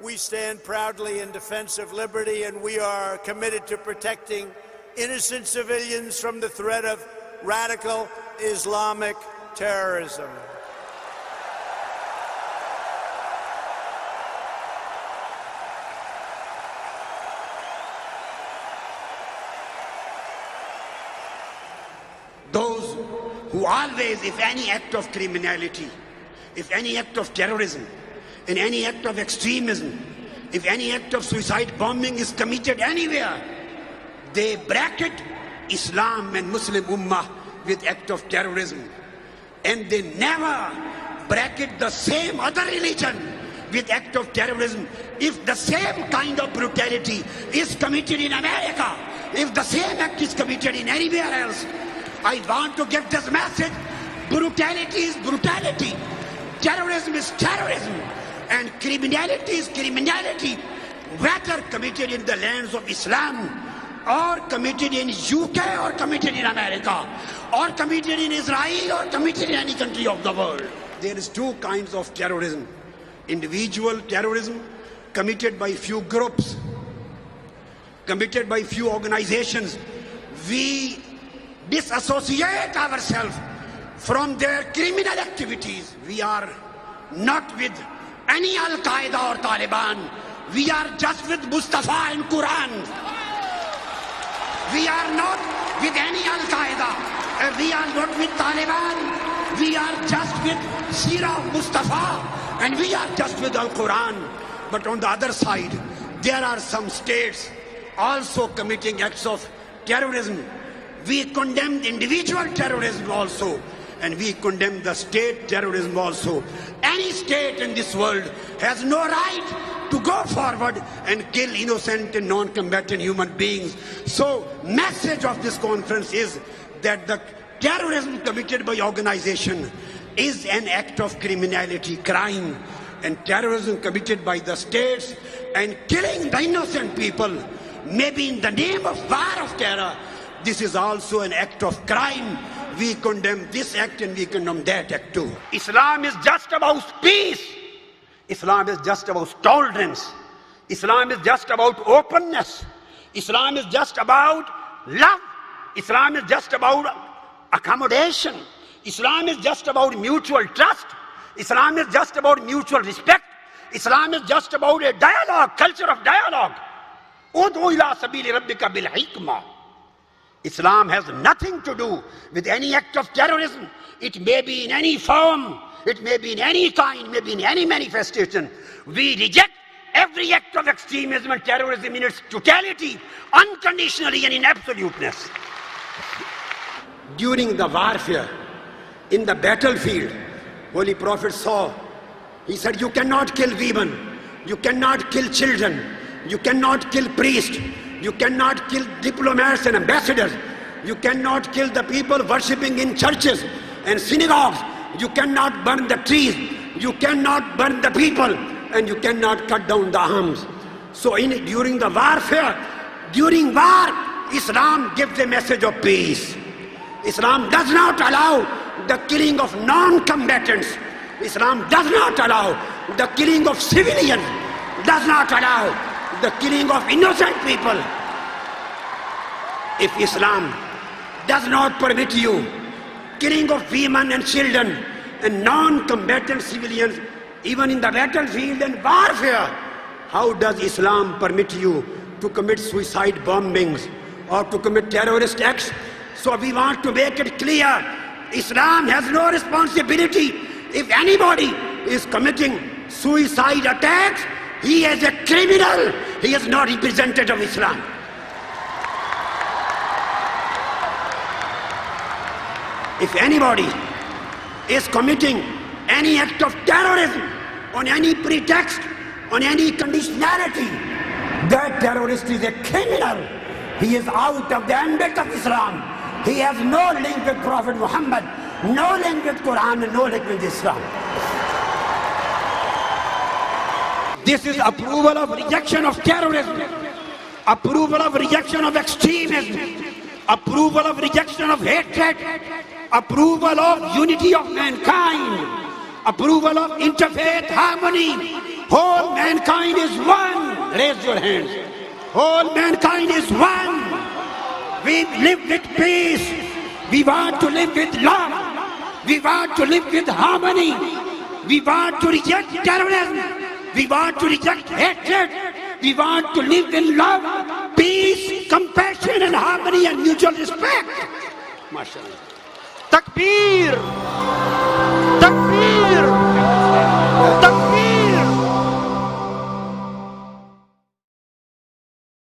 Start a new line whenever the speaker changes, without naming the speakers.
We stand proudly in defense of liberty, and we are committed to protecting innocent civilians from the threat of radical Islamic terrorism.
Those who always, if any act of criminality, if any act of terrorism, in any act of extremism, if any act of suicide bombing is committed anywhere, they bracket Islam and Muslim Ummah with act of terrorism. And they never bracket the same other religion with act of terrorism. If the same kind of brutality is committed in America, if the same act is committed in anywhere else, I want to give this message: brutality is brutality, terrorism is terrorism, and criminality is criminality, whether committed in the lands of Islam or committed in UK or committed in America or committed in Israel or committed in any country of the world. There is two kinds of terrorism: individual terrorism committed by few groups, committed by few organizations. We disassociate ourselves from their criminal activities. We are not with any Al-Qaeda or Taliban. We are just with Mustafa and Quran. We are not with any Al-Qaeda. We are not with Taliban. We are just with Sirah of Mustafa. And we are just with Al-Quran. But on the other side, there are some states also committing acts of terrorism. We condemn individual terrorism also, and we condemn the state terrorism also. Any state in this world has no right to go forward and kill innocent and non-combatant human beings. So, message of this conference is that the terrorism committed by organization is an act of criminality, crime, and terrorism committed by the states and killing the innocent people, maybe in the name of war of terror, this is also an act of crime. We condemn this act and we condemn that act too. Islam is just about peace. Islam is just about tolerance. Islam is just about openness. Islam is just about love. Islam is just about accommodation. Islam is just about mutual trust. Islam is just about mutual respect. Islam is just about a dialogue, culture of dialogue. Ud'u ila sabili rabbika bil hikmah. Islam has nothing to do with any act of terrorism. It may be in any form, it may be in any kind, may be in any manifestation. We reject every act of extremism and terrorism in its totality, unconditionally and in absoluteness. During the warfare, in the battlefield, Holy Prophet saw, he said, you cannot kill women, you cannot kill children, you cannot kill priests, you cannot kill diplomats and ambassadors. You cannot kill the people worshipping in churches and synagogues. You cannot burn the trees. You cannot burn the people. And you cannot cut down the arms. So during the warfare, during war, Islam gives a message of peace. Islam does not allow the killing of non-combatants. Islam does not allow the killing of civilians. Does not allow the killing of innocent people. If Islam does not permit you killing of women and children and non-combatant civilians, even in the battlefield and warfare, how does Islam permit you to commit suicide bombings or to commit terrorist acts? So we want to make it clear, Islam has no responsibility. If anybody is committing suicide attacks, he is a criminal. He is not representative of Islam. If anybody is committing any act of terrorism on any pretext, on any conditionality, that terrorist is a criminal. He is out of the ambit of Islam. He has no link with Prophet Muhammad, no link with Quran, and no link with Islam. This is approval of rejection of terrorism, approval of rejection of extremism, approval of rejection of hatred, approval of unity of mankind, approval of interfaith harmony, Whole mankind is one. Raise your hands. Whole mankind is one. We live with peace. We want to live with love. We want to live with harmony. We want to reject terrorism. We want to reject hatred. We want to live in love, peace, compassion and harmony and mutual respect. MashaAllah.
Takbir!